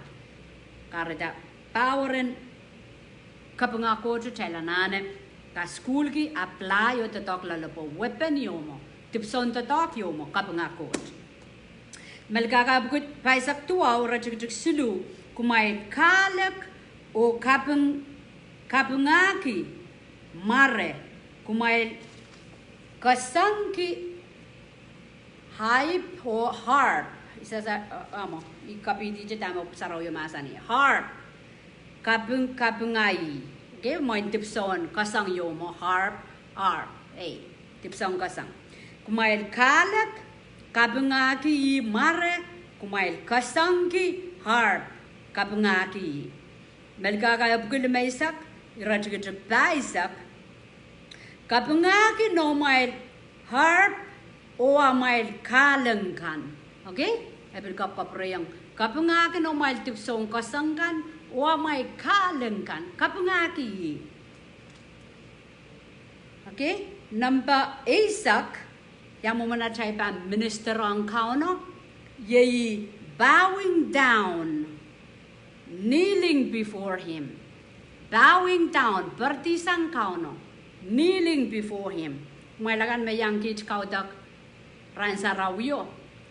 Karada power and kapinga Koht chalanane ka school ki apply o tatok lalapo weapon yomo. Tipson tatok yomo kapinga Koht. Melkahka bukut paisak tuaw rajik silu kumay kalak o kapingaki mare kumay kasangki hype o harp. Isa sa ikapiti jeta mo saraw yung masa niya. Harp kapingai. Okay, mo tipson kasang yomo harp tipson kasang. Kumay kalak kapingaki mare kumay kasangki harp kapingaki. Melkahka bukul maisak irajik paisak kapingaki no mail harp o mail kalangkan. Okay, ebil kapwuriamwei kapingaki no mail tipson kasangkan o mail kalangkan kapingaki. Okay, number isak yang mo manachay pa minister ang Kauno, ye bowing down, kneeling before him. Bowing down, bertisang Kauno, kneeling before him. Mailagan may yang kich kaudak ransa rawyo,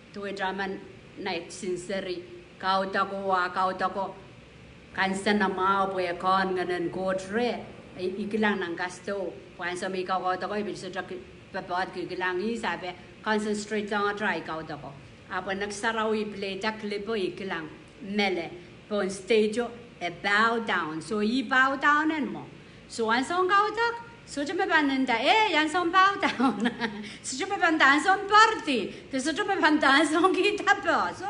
tuwe draman na sinceri, kaudako, kansa na mao pwehki nganan godre, ikilang ng gasto, pansa may kaudako, ibig sa Papahki kilangi sabi concentrate on try kaudako. Apo nagsarawi play taklipo ikilang mele pon stage bow down. So i bow down and mo. So ansong kaudak so jame bananda yansong bow down. So jame bandan song party. So jame bandan song kita pa. So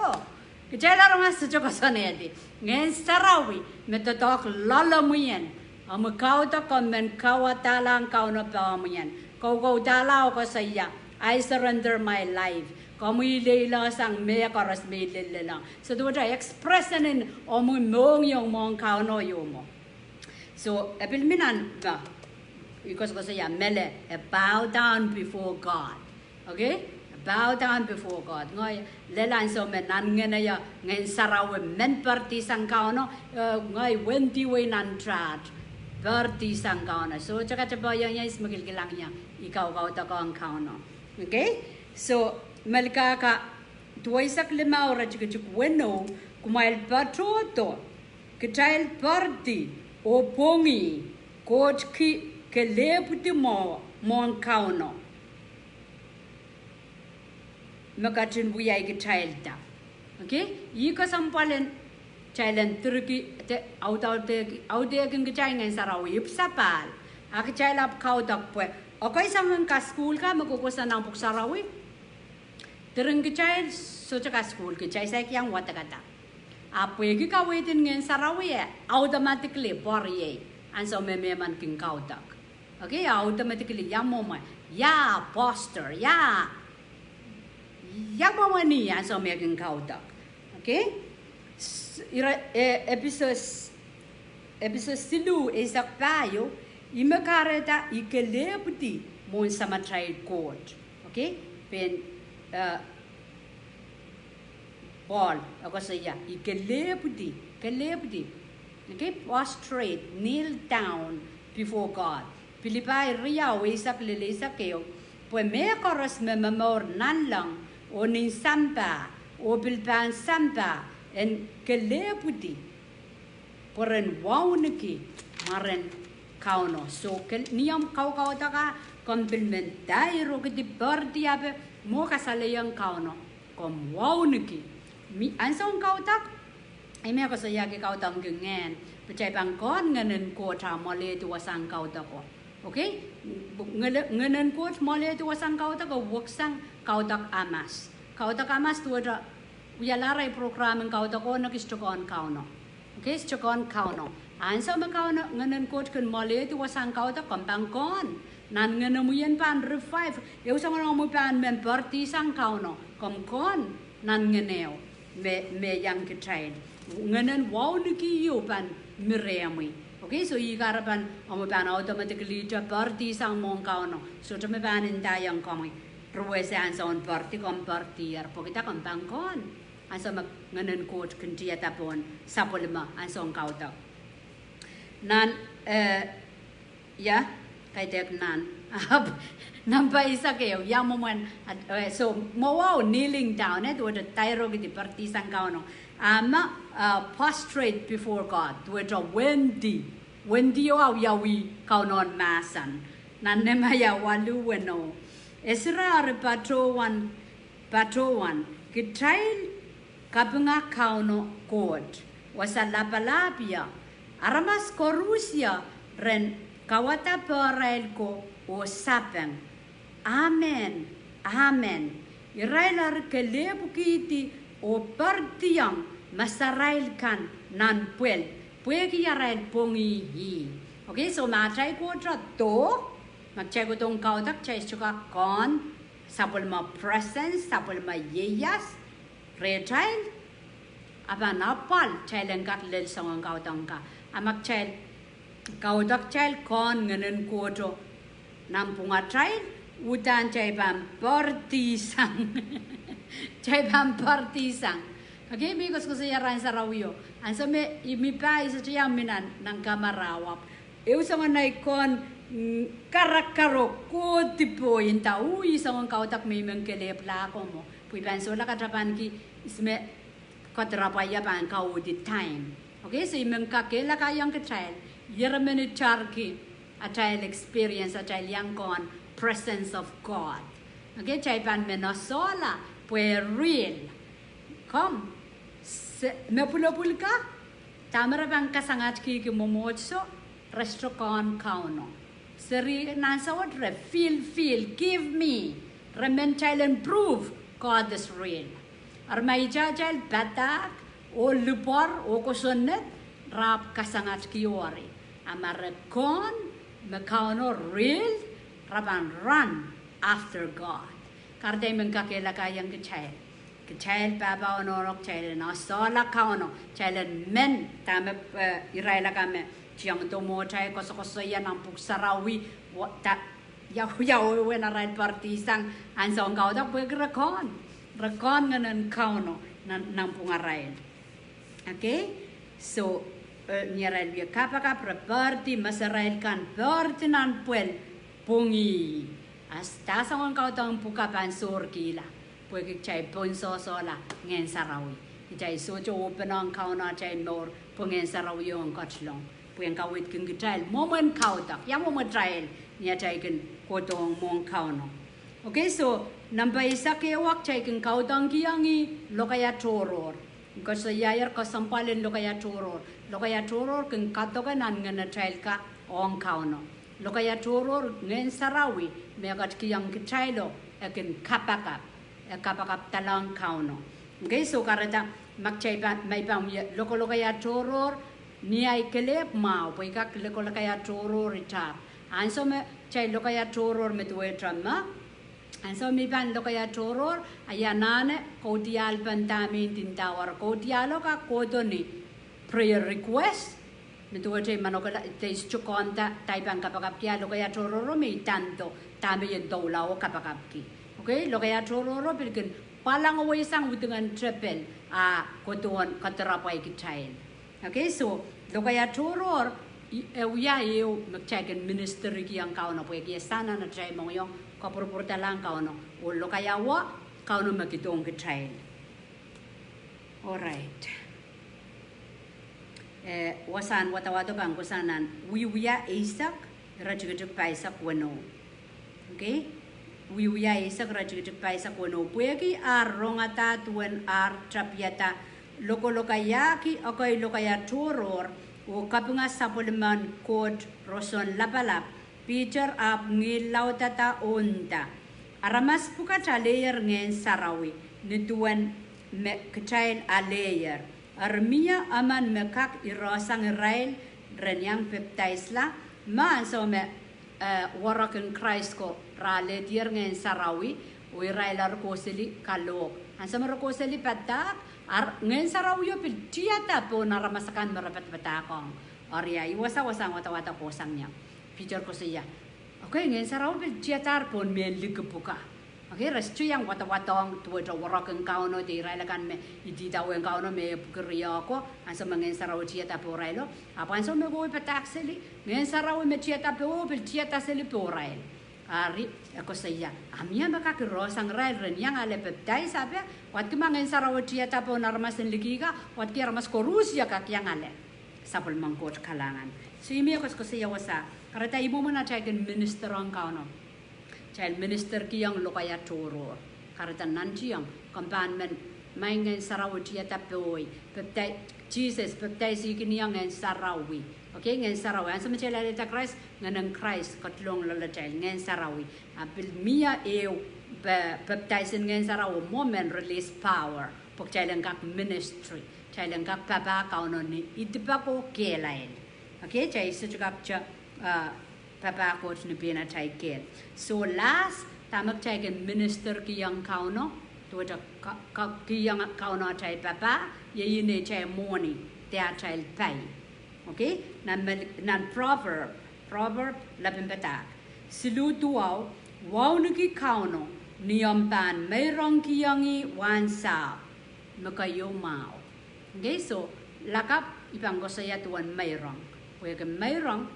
kejala rumah sejoko sonedi. Ngen sarawi metotok lalamuyen. Amu kaudak komen kawatalang Kauno pamuyen. Go dalaw ko sa iya. I surrender my life. Kamili lang sang mehkoaros mili lang. So do I express in mong yung mong Kauno mo. So ebil minan ba? Because ko sa iya mele bow down before God. Okay? Bow down before God. Ngoy lelan so menan ngena ngen saraw men party sang Kauno ngoy wenti we nan trad. Berti sang Kauno. So tsaka yang is magilgilang niya. Ikaw tako ang Kauno. Okay? So Melkahka tuwaisak limaw rajik weno kumail patroto Kitail party o pongi Koht ki keleputi mo ang Kauno. Makatin buyay Kitail ta. Okay? Ika sampalen Chailan Turkey out there can get and Sarawi Sapal. A child up cow duck. Okay, someone ka school ka magkukos na ng puksarawi. Turang child such a school kichay sa kiyang watakata. A pwehki ka waitin ngayon sarawi automatically bori and so may man king cow duck. Okay, automatically yang moment. Ya poster, ya mama ni and so may king cow duck. Okay? Episode silu isak tayo imakareta ikelebuti mon sama tried court. Okay? Pen Paul ako saya ikelebuti. Okay? Prostrate, kneel down before God. Pilipai riyaw isak lilisak kayo. Pues mehkoaros mour nan lang o nin sampa o bilpan sampa en kelebuti. Poren wauniki maren KAUN-O. So niyam kau taka komplementai ro kiti berdi abe mo kasalayang KAUN-O. Kom wauniki. Mi ansong kau tak ime ko sa yagi kau tang gengen. Pecai pangkon ngenen ko ta mole tu wasang kau tako. Okay? Ngenen ko mole tu wasang kau tako waksang kau tak amas. Kau tak amas tu ada uyalaray program kau tako nakistukon KAUN-O. Okay, stukon KAUN-O. Ansa makauno nganan coach kun mole tu wasang kau tak kompangkon nan nganamuyan pan revive eu sang mo pan men party sang KAUN-O komkon nan nganeo me yang Kitail nganan wow niki yo pan miremi. Okay, so igarapan mo pan automatically to party sang mong KAUN-O so to me pan indayang komi ruwese ansa on party kom party ar pokita kompangkon ansa nganan coach kun dia tapon sapwellime ansa on kau tak nan ya kaitek nan nampai isa kayo yang moment so mau kneeling down do the tairo giti party sang KAUN-O ama prostrate before God do the wendi o yawi KAUN-O masan nan nemaya walu weno esra patrowan Kitail kapinga KAUN-O Koht wasalapalapia aramas korusia rehn kawata parail ko o sapeng. Amen. Irailar kelebukiti o partiyang masarail kan nan pwehki yarail pongi. Okay, so matray ko to magchay ko tong kau tak chay suka kon sapwellime presence sapwellime yeyas retail aba napal chailen kat lel sangang kau tangka amak child kau tak child kon nganen koto nampunga child udahn chai bam party sang okay because ko saya ran sarawiyo ansa me imi pa isa tiang minan nang kamarawap eu sangan nai kon karakaro ko tipo inta sangang kau tak me mengkelep la ko mo pui ban so la katrapan ki isme katrapaya ban kau di time. Okay, so Melkahka Kan Kitail, Yermeni Jacque, a child experience, a child young con, presence of God. Okay, chaipan menosola, pues real. Come, mepulopulka, tamara bang kasangat ki momocho, restokon KAUN-O. Seri nansawat re feel, give me, remen child and prove God is real. Armay child batak. O lupor o kosonet rap kasangat kiori amarekon KAUN-O real raban run after God karday Melkahka Kan Kitail baba onorok child na sola KAUN-O child men tame iraila kame chiang tomo chai koso yan ang puksarawi ta yaw when a right party sang ansong kau tak rekon nganen KAUN-O nang pungarail. Okay, so niarail biya kapaka party masarail kan party nan pungi asta sangon kau tang pukapan surkila pwehki chai ponso sola ngen sarawi chai sojo openang KAUN-O chai mour pungen sarawi yung kachlong puen kawit king Kitail moment kau tak yang moment trial niya chai kin kotong mong KAUN-O. Okay, so nampai sa kewak chai kin kau tang kiyangi lokaya toror ko sa yayar ko sampalin lo kaya turor kung katoganan nga na child ka ong kauno lo kaya turor ngen sarawi me kat kiyang kitailo akin kapakap talang kauno okay so karata magchay may pang lo kaya turor niay kelep mau pweka lo kaya turor itar anso me chay lo kaya turor me tuwe trama anso mi ban lo kaya turor ayanane kodial pantamin tintawar kodialo ka kodoni prayer request nituwa chay manokala tays chukonta taipang kapakapkia lo kaya turor may tanto tami yung dolaw kapakapki okay lo kaya turor pilkin palang away sang utungan triple kotuan katarapay Kitail okay so lo kaya turor uya eu magchagan ministry kiyang KAUN-O pwehki sana na chay mo yung kapurpurta lang KAUN-O o lo kaya wa KAUN-O magitong Kitail alright wasan watawato bang kusanan wiya isak rajujuk paisak wano okay wiya isak rajujuk paisak wano pwehki rongata tuen trapiata loko yaki okay lokaya turor o kapinga sapwellime Koht roson lapalap picture up ngilaw tata unta aramas puka leher ngen sarawi nituan Kitail leher armia aman mekak irosang rail renyang peptaisla man so me warakin Krais ko rale tier ngen sarawi o irailar ko sili kalok ansama ko sili patak ngen sarawi yo pil tiata po naramasakan marapat-patakong Arya iwasa-wasang wata-wata kosang niya picture ko siya okay ngen sarawi pil tiatar po meli kebuka okay restu yang wata-watong tuwa warakin KAUN-O di railakan me iditaw yang KAUN-O me pukeriya ko ansama ngen sarawi tiata po railo apan so me go patak sili ngen sarawi me tiata po pil tiata sili po rail ari ako saya amia makakirosang rail ren yang ale peptai sabe wat kimangen sarawati ata po narmasen ligiga wat kirmas korusya kak yang ale sapul mangkot kalangan so imi ako saya wasa karata ibo mo na chagen minister ang KAUN-O child minister kiyang lokaya turor karata nanti yang kampanmen maingen sarawati ata poy peptai Jesus peptai sikini yang en sarawi okay ngen sarawi ansa machela leta Krais nganang Krais katlong lalachai ngen sarawi apil mia baptizing ngen sarawi moment release power pok chailang kak ministry chailang kak Papah KAUN-O ni itipako kelain okay chai sujugap cha Papah coach ni pina chai kel so last tamak chai gen minister kiyang KAUN-O tuwa kiyang KAUN-O chai Papah yeyine chai morning tia chai pay okay nan proverb labing batak silutuaw wow niki KAUN-O niyampan mayroong kiyangi wansa makayo mau okay so lakap ipang saya tuan mayroong mayroong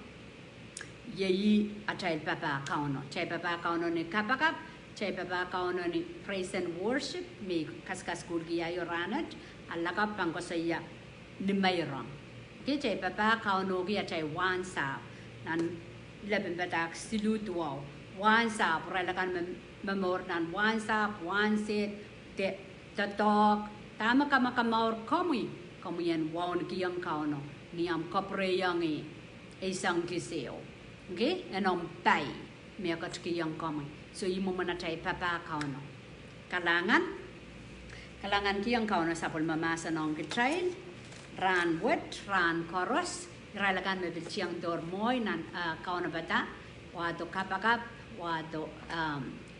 yeyi atay Papah KAUN-O chay Papah KAUN-O ni kapakap chay Papah KAUN-O ni praise and worship may kaskas kulgiya yoranat alakap pang saya ni mayroong okay chay Papah KAUN-O giya chay wansa nan labing batak silutuaw wansa peralakan memor nan wansa wansit te tatok tama kamakamour kamu yan wawn kiyang KAUN-O niyam kapwuriamwei isang kiseo okay enom tay miyakat kiyang kamu so imo manatay Papah KAUN-O kalangan kiyang KAUN-O sapul mamasa nong Kitail ran wet ran koros iralakan mebilciang dormoy nan KAUN-O bata wato kapakap wato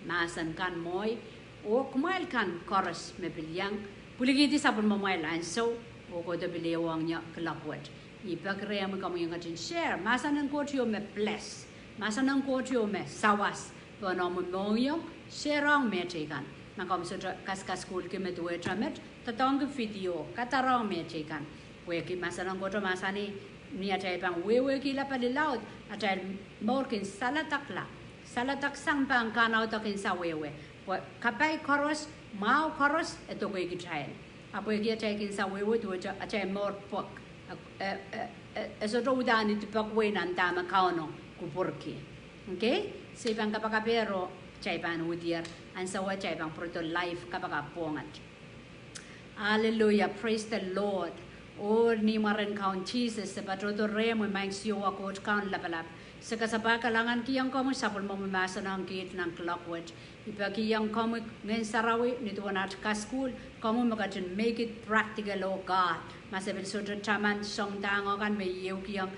masan kan moy o Kumwail kan koros mebilyang puligiti sapul mamwail anso o ko to bilewang nya kelapwat ipagream kamu yang atin share masa nang kotyo me bless masa nang kotyo me sawas pono mo moyo sherang metekan nakam so kaskas school ke me duwe tramet tatong video katarang metekan pwehki masa nang kotyo masa ni atay pang wewe kila palilaut atay morkin salatak sampang kanaw takin sa wewe kapay koros mau koros eto ko Kitail apo iki atay kin sa wewe to atay more pok eso to udahn iti pakwe nan tama KAUN-O kupwurki okay sibang kapakapero chay pan udier ansawa chay pang proto life kapakapongat Hallelujah. Praise the Lord. Oh, ni maran kaun Jesus. Sepatroto remo mang siyo ako kaun lapalap. Sa kasapahlkalahngan kiyang komo sapul mo mamasa ng gate ng clockwork. Ipa kiyang komo ngayon sarawi nito na ka school. Komo magatin make it practical, oh God. Masabil so taman song tango kan may iyo kiyang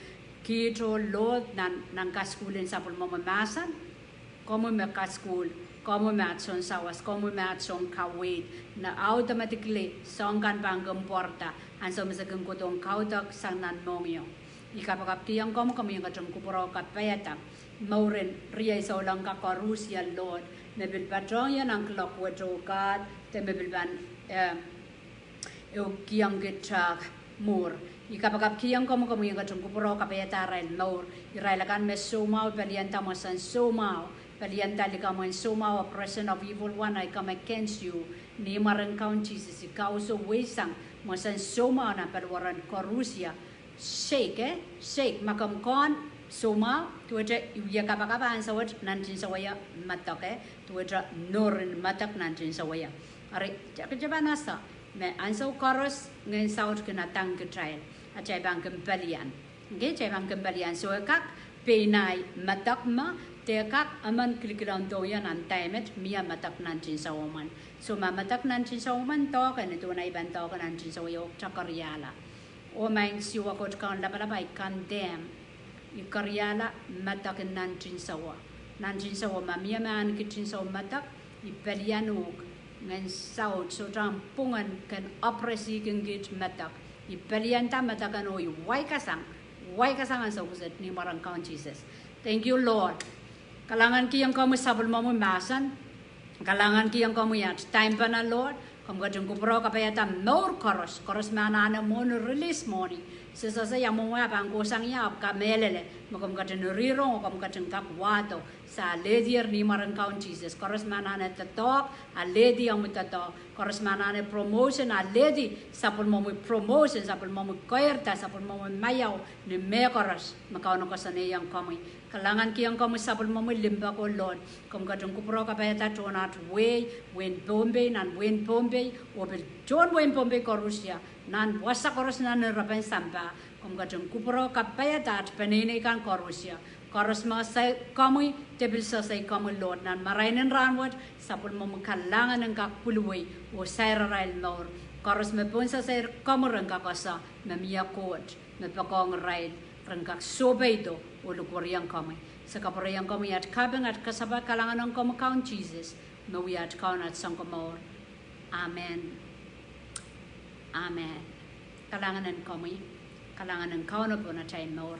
kito Lord ng ka schoolin sapul mo mamasan. Komo ka school. Komo matson sawas, komo matson kawit na automatically song kan banggam porta anso masageng kutong kautok sang nan mongyo. Ikapakap tiyang komo kami yung katong kupuro kapayata mauren riya sa ulang kakarusya Lord mebil patrong yan ang clockwork o God te mebil ban kiyang gitrak mour. Ikapakap kiyang komo kami yung katong kupuro kapayata rail mour. Irailakan mes sumaw palianta mo san sumaw. Palianta lika mo in sumaw oppression of evil one I come against you. Ni maran kaun Jesus ikaw so wisang mo san sumaw na palwaran korusya. Shake shake makam kon sumaw tuwedra iya kapakapan sa wad nantin sa waya matak tuwedra norin matak nantin sa waya. Ari jaba nasa me anso koros ngayon saud kinatang Kitail at chay bang kembalian. Okay, chay bang kembalian so kak penay matak ma tekak aman klikran to yan ang timet miya matak nantin sa woman. So mamatak nantin sa woman to kan ito na iban to kan nantin sa wayok chakaryala. O maing siwa ko kan lapalabay condemn. Ikaryala matak nantin sa wa. Nantin sa wa miya man kitin sa matak ipelianuk ngan saud so rampungan kan opresi kan git matak. Ipelianta matakan o wai kasang ang sa kuset ni marang kaun Jesus. Thank you Lord. Kalangan kiyang kamu sabul mo masan. Kalangan kiyang kamu yat time pa na Lord. Kamu kadang kupro kapayata mour koros. Koros manana mo no release money. Sisa yang mo ang kusang yap kamelele. Makam kadang rirong o kamu kadang kapwato. Sa ledier ni marang kaun Jesus. Koros manana tatok. A lady ang mutatok. Koros manana promotion. A lady sapul mo promotion. Sapul mo koyerta. Sapul mo mayaw. Ni mehkoaros. Makauno kasanayang kamu. Kalangan kiyang kamu sabul mo limpoak o Lord. Kamu kadang kupro kapayata tonat way. Wen Bombay nan wen Bombay. Obil John wen Bombay korusya. Nan wasa koros nan rapan sampa. Kamu kadang kupro kapayata at panini kan korusya. Koros mga say kamu tebil sa say kamu Lord. Nan marainin ranwad. Sabul mo kalangan ng kakpuluwi. O sayrail mour. Koros me pun sa say kamu rang kakasa. Mamiya Koht. Mepakong rail. Rangkak sobay ito, ulukuriang kami. Sa kapuriang kami at kabing at kasapahlkalahngan ng kami kaun Jesus, mawi at kaun at sang mour. Amen. Amen. Kalangan ng kami, kalangan ng kaun-O po na tayo mour.